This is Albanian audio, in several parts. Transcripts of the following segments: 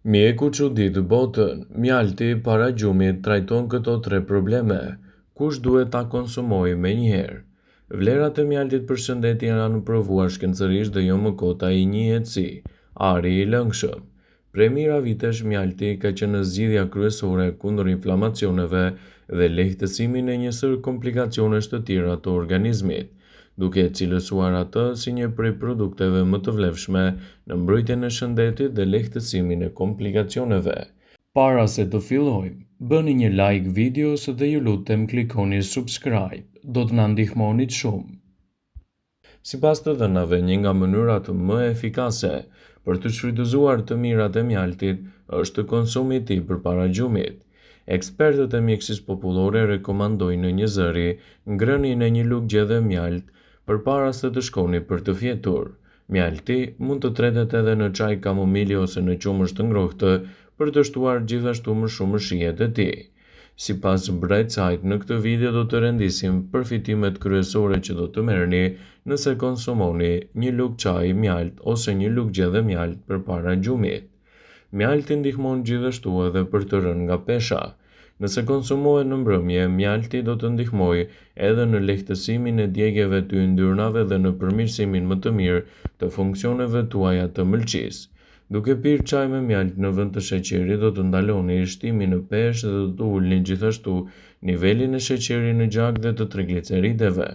Mjeku çudit botën, mjalti para gjumit trajton këto tre probleme. Kush duhet ta konsumojë menjëherë? Vlerat e mjaltit për shëndetje janë provuar shkencërisht dhe jo më kota i njihet si ari i lëngshëm. Prej mijëra vitesh mjalti ka qenë zgjidhja kryesore kundër inflamacioneve dhe lehtësimin e njësër komplikacionesh të tjera të organizmit, duke e cilësuar atë si një prej produkteve më të vlefshme në mbrojtjen e shëndetit dhe lehtësimin e komplikacioneve. Para se të fillojmë, bëni një like videos dhe ju lutem klikoni subscribe, do të na ndihmonit shumë. Sipas të dhënave, një nga mënyrat më efikase për të shfrytëzuar të mirat e mjaltit është konsumi i tij përpara gjumit. Ekspertët e mjekësisë popullore rekomandojnë një zëri ngrënien e një lugë mjalt përpara se të shkoni për të fjetur. Mjalti mund të tretet edhe në çaj kamomili ose në qumësht të ngrohtë për të shtuar gjithashtu më shumë shijet e tij. Sipas Bright Side, në këtë video do të rendisim përfitimet kryesore që do të merrni nëse konsumoni një lugë çaji mjalt ose një lugë gjedhe mjalt përpara gjumit. Mjalti ndihmon gjithashtu edhe për të rënë nga pesha. Nëse konsumohet në mbrëmje, mjalti do të ndihmojë edhe në lehtësimin e djegjeve të yndyrnave dhe në përmirësimin më të mirë të funksioneve tuaja të mëlçisë. Duke pirë çaj me mjalt në vend të sheqerit, do të ndaloni shtimin në peshë dhe do të ulni gjithashtu nivelin e sheqerit në gjak dhe të triglicerideve.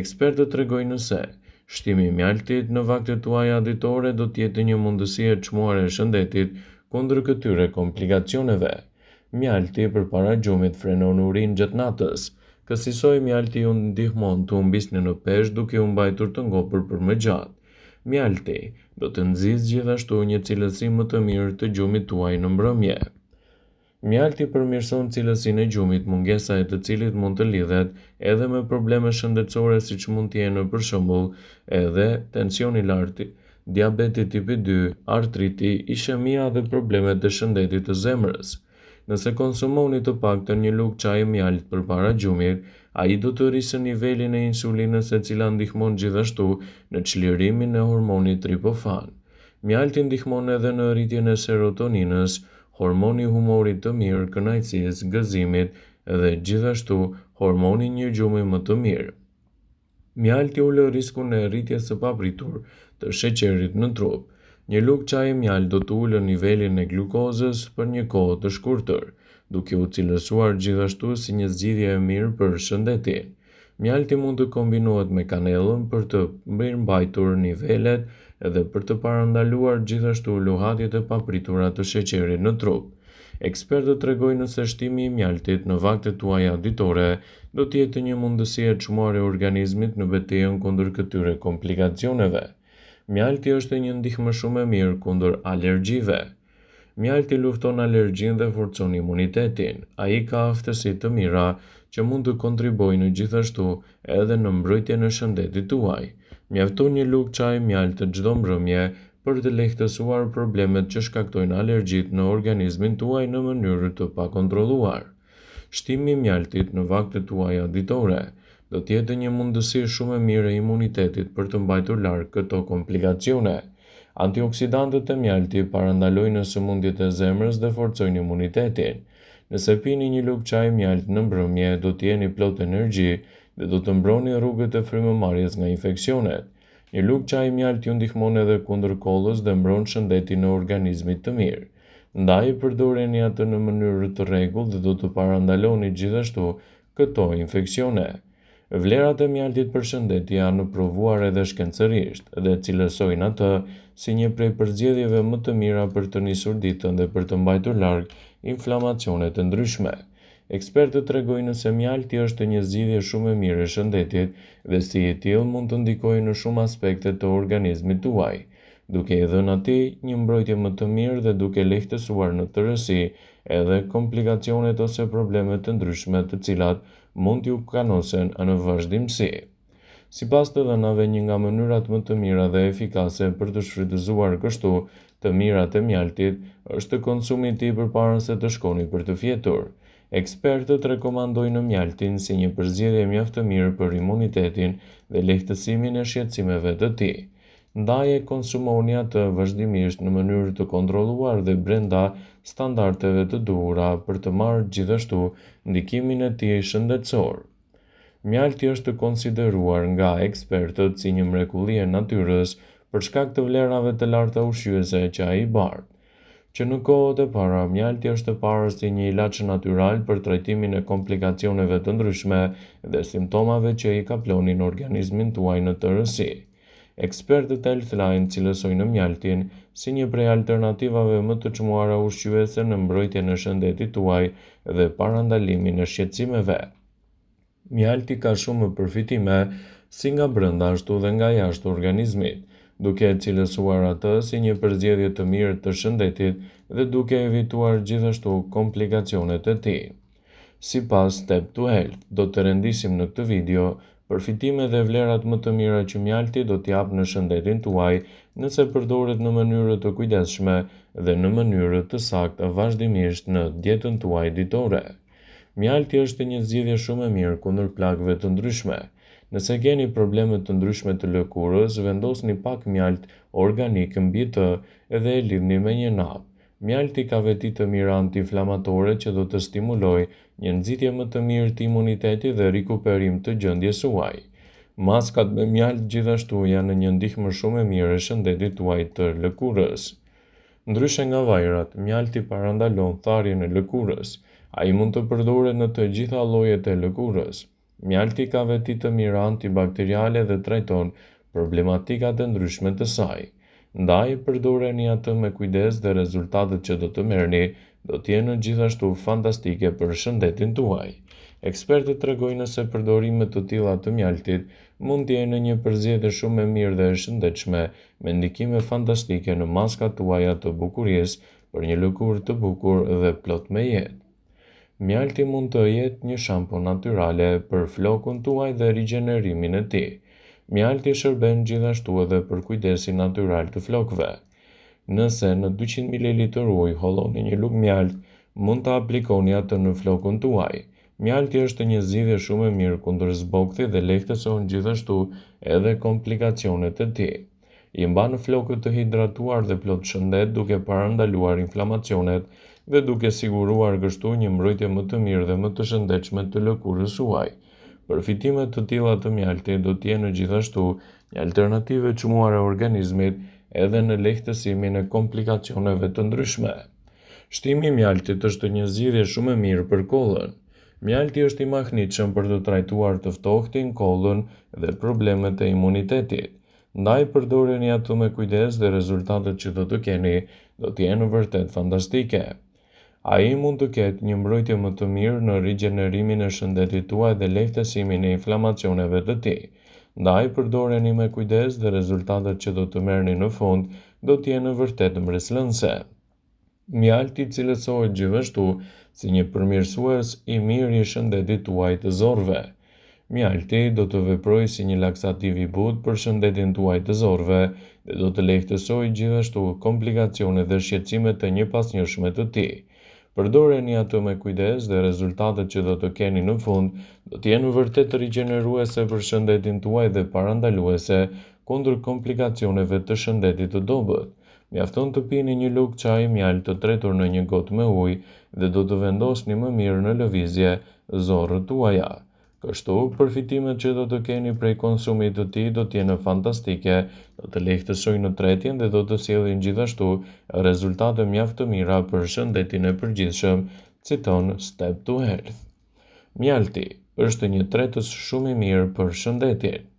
Ekspertët tregojnë se shtimi i mjaltit në vaktet tuaja ditore do të jetë një mundësi e çmuar e shëndetit kundër këtyre komplikacioneve. Mjalti përpara gjumit frenon urinë gjatë natës. Kësaj mjalti ju ndihmon të humbisni në peshë duke u mbajtur të ngopur për më gjatë. Mjalti do të nxjisë gjithashtu një cilësi më të mirë të gjumit tuaj në mbrëmje. Mjalti përmirëson cilësinë e gjumit, mungesa e të cilit mund të lidhet edhe me probleme shëndetësore siç mund të jenë për shembull edhe tensioni i lartë, diabeti tipi 2, artriti, ishemia dhe problemet e shëndetit të zemrës. Nëse konsumoni të paktën një lugë çaji mjalt përpara gjumit, ai do të rrisë nivelin e insulinës e cila ndihmon gjithashtu në çlirimin e hormonit triptofan. Mjalti ndihmon edhe në rritjen e serotoninës, hormoni i humorit të mirë, kënaqësisë, gëzimit dhe gjithashtu hormoni një gjumi më të mirë. Mjalti ulë riskun e rritjes së papritur të sheqerit në trup. Një lugë çaji mjalt do të ulë nivelin e glukozës për një kohë të shkurtër, duke u cilësuar gjithashtu si një zgjidhje e mirë për shëndetin. Mjalti mund të kombinohet me kanellën për të mirëmbajtur nivelet edhe për të parandaluar gjithashtu luhatjet e papritura të sheqerit në trup. Ekspertët tregojnë se shtimi i mjaltit në vaktet tuaja ditore do të jetë një mundësi e çmuar e organizmit në betejën kundër këtyre komplikacioneve. Mjalti është një ndihmë shumë e mirë kundër alergjive. Mjalti lufton alergjinë dhe forcon imunitetin. Ai ka aftësi të mira që mund të kontribuojnë gjithashtu edhe në mbrojtjen e shëndetit tuaj. Mjafton një lugë çaji mjalt çdo mbrëmje për të lehtësuar problemet që shkaktojnë alergjitë në organizmin tuaj në mënyrë të pakontrolluar. Shtimi i mjaltit në vaktet tuaja ditore do të jetë një mundësi shumë e mirë e imunitetit për të mbajtur larg këto komplikacione. Antioksidantët e mjaltit parandalojnë sëmundjet e zemrës dhe forcojnë imunitetin. Nëse pini një lugë çaji mjalt në mbrëmje, do të jeni plot energji dhe do të mbroni rrugët e frymëmarrjes nga infeksionet. Një lugë çaji mjalt ju ndihmon edhe kundër kollës dhe mbron shëndetin e organizmit të mirë. Ndaj përdoreni atë në mënyrë të rregullt dhe do të parandaloni gjithashtu këto infeksione. Vlerat e mjaltit për shëndetje janë provuar edhe shkencërisht dhe cilësojnë atë si një prej përzgjedhjeve më të mira për të nisur ditën dhe për të mbajtur larg inflamacione të ndryshme. Ekspertët tregojnë se mjalti është një zgjidhje shumë e mirë e shëndetit dhe si i tillë mund të ndikojë në shumë aspekte të organizmit tuaj, duke i dhënë atij një mbrojtje më të mirë dhe duke lehtësuar në tërësi edhe komplikacionet ose problemet të ndryshme të cilat mund t'ju kanosen në vazhdimsi. Sipas të dhënave, një nga mënyrat më të mira dhe efikase për të shfrytëzuar kështu të mirat e mjaltit është konsumi i tij përpara se të shkoni për të fjetur. Ekspertët rekomandojnë mjaltin si një përzgjedhje mjaft e mirë për imunitetin dhe lehtësimin e shqetësimeve të tij. Ndaje konsumoni atë vazhdimisht në mënyrë të kontrolluar dhe brenda standardeve të duhura për të marrë gjithashtu ndikimin e tij shëndetësor. Mjalti është konsideruar nga ekspertët si një mrekulli e natyrës për shkak të vlerave të larta ushqyese që ai bart. Që në kohët e para, mjalti është parë si një ilaç natyral për trajtimin e komplikacioneve të ndryshme dhe simptomave që i kaplonin organizmin tuaj në tërësi. Ekspertët e Healthline cilësojnë mjaltin si një prej alternativave më të çmuara ushqyese në mbrojtjen e shëndetit tuaj dhe parandalimin e shqetësimeve. Mjalti ka shumë përfitime si nga brenda ashtu dhe nga jashtë organizmit, duke cilësuar atë si një përzgjedhje të mirë të shëndetit dhe duke evituar gjithashtu komplikacionet e tij. Sipas Step to Health, do të rendisim në këtë video përfitimet dhe vlerat më të mira që mjalti do t'jap në shëndetin tuaj nëse përdoret në mënyrë të kujdesshme dhe në mënyrë të saktë vazhdimisht në dietën tuaj ditore. Mjalti është një zgjidhje shumë e mirë kundër plagëve të ndryshme. Nëse keni probleme të ndryshme të lëkurës, vendosni pak mjalt organik mbi të dhe e lidhni me një nap. Mjalti ka veti të mira antiinflamatore që do të stimulojë një nxitje më të mirë të imunitetit dhe rikuperim të gjendjes suaj. Maskat me mjalt gjithashtu janë një ndihmë shumë e mirë e shëndetit tuaj të lëkurës. Ndryshe nga vajrat, mjalti parandalon tharjen e lëkurës. Ai mund të përdoret në të gjitha llojet e lëkurës. Mjalti ka veti të mira antibakteriale dhe trajton problematikat e ndryshme të saj. Ndaj, përdoreni atë me kujdes dhe rezultatet që do të merrni do të jenë gjithashtu fantastike për shëndetin tuaj. Ekspertët tregojnë se përdorimet të tilla të mjaltit mund të jenë një përzgjedhje shumë e mirë dhe e shëndetshme me ndikime fantastike në maskat tuaja të bukurisë për një lëkurë të bukur dhe plot me jetë. Mjalti mund të jetë një shampo natyrale për flokun tuaj dhe rigjenerimin e tij. Mjalti shërben gjithashtu edhe për kujdesin natyral të flokëve. Nëse në 200 ml ujë holloni një lugë mjalt, mund ta aplikoni atë në flokun tuaj. Mjalti është një zgjidhje shumë e mirë kundër zbogthit dhe lehtëson gjithashtu edhe komplikacionet e tij. I mban flokët të hidratuar dhe plot shëndet duke parandaluar inflamacionet dhe duke siguruar kështu një mbrojtje më të mirë dhe më të shëndetshme të lëkurës suaj. Përfitimet të tilla të mjaltit do të jenë gjithashtu një alternativë e çmuar e organizmit edhe në lehtësimin e komplikacioneve të ndryshme. Shtimi i mjaltit është një zgjidhje shumë e mirë për kollën. Mjalti është i mahnitshëm për të trajtuar të ftohtin, kollën dhe problemet e imunitetit. Ndaj përdoreni atë me kujdes dhe rezultatet që do të keni do të jenë vërtet fantastike. Ai mund të ketë një mbrojtje më të mirë në rigjenerimin e shëndetit tuaj dhe lehtësimin e inflamacioneve të tij. Ndaj përdoreni me kujdes dhe rezultatet që do të merrni në fund do të jenë vërtet mbreslënse. Mjalti cilësohet gjithashtu si një përmirësues i mirë i shëndetit tuaj të zorrve. Mjalti do të veprojë si një laksativ i butë për shëndetin tuaj të zorrve dhe do të lehtësojë gjithashtu komplikacionet dhe shqetësimet e njëpasnjëshme të tij. Përdoreni atë me kujdes dhe rezultatet që do të keni në fund do të jenë vërtet rigjeneruese për shëndetin tuaj dhe parandaluese kundër komplikacioneve të shëndetit të dobët. Mjafton të pini një lugë çaji mjalt të tretur në një gotë me ujë dhe do të vendosni më mirë në lëvizje zorrët tuaja. Kështu, përfitimet që do të keni prej konsumit të tij do të jenë fantastike, do të lehtësojnë në tretjen dhe do të sjellin gjithashtu rezultate mjaft të mira për shëndetin e përgjithshëm, citon Step to Health. Mjalti është një tretës shumë i mirë për shëndetin.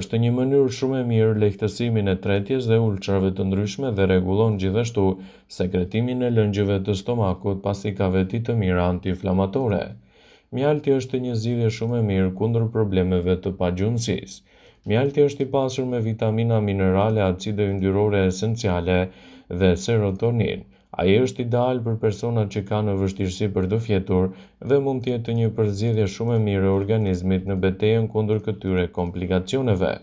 Është një mënyrë shumë e mirë lehtësimin e tretjes dhe ulçrave të ndryshme dhe rregullon gjithashtu sekretimin e lëngjëve të stomakut pasi ka veti të mira antiinflamatore. Mjalti është një zgjidhje shumë e mirë kundër problemeve të pagjundësisë. Mjalti është i pasur me vitamina, minerale, acide yndyrore esenciale dhe serotonin. Ai është ideal për personat që kanë vështirësi për të fjetur dhe mund të jetë një përzgjedhje shumë e mirë e organizmit në betejën kundër këtyre komplikacioneve.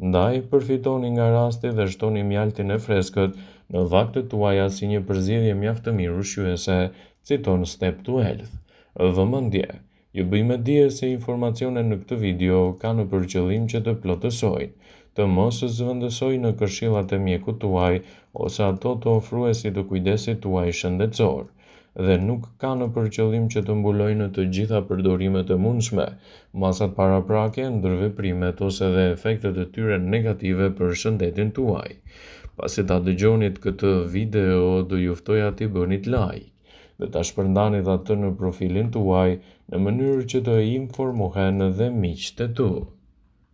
Ndaj, përfitoni nga rasti dhe shtoni mjaltin e freskët në vaktet tuaja si një përzgjedhje mjaft të mirë ushqyese, citon Step to Health. Vëmendje, ju bëjmë dije se informacionet në këtë video kanë për qëllim që të plotësojnë, të mos zëvendësojë në këshillat e mjekut tuaj ose ato të ofruesit të kujdesit tuaj shëndetësor, dhe nuk ka në përqëllim që të mbulojnë në të gjitha përdorimet e mundshme, masat paraprake, ndërveprimet ose dhe efektet e tyre negative për shëndetin tuaj. Pasi ta dëgjonit këtë video, do ju ftoja t'i bënit like dhe ta shpërndanit atë në profilin tuaj në mënyrë që të informohen dhe miqtë e tu.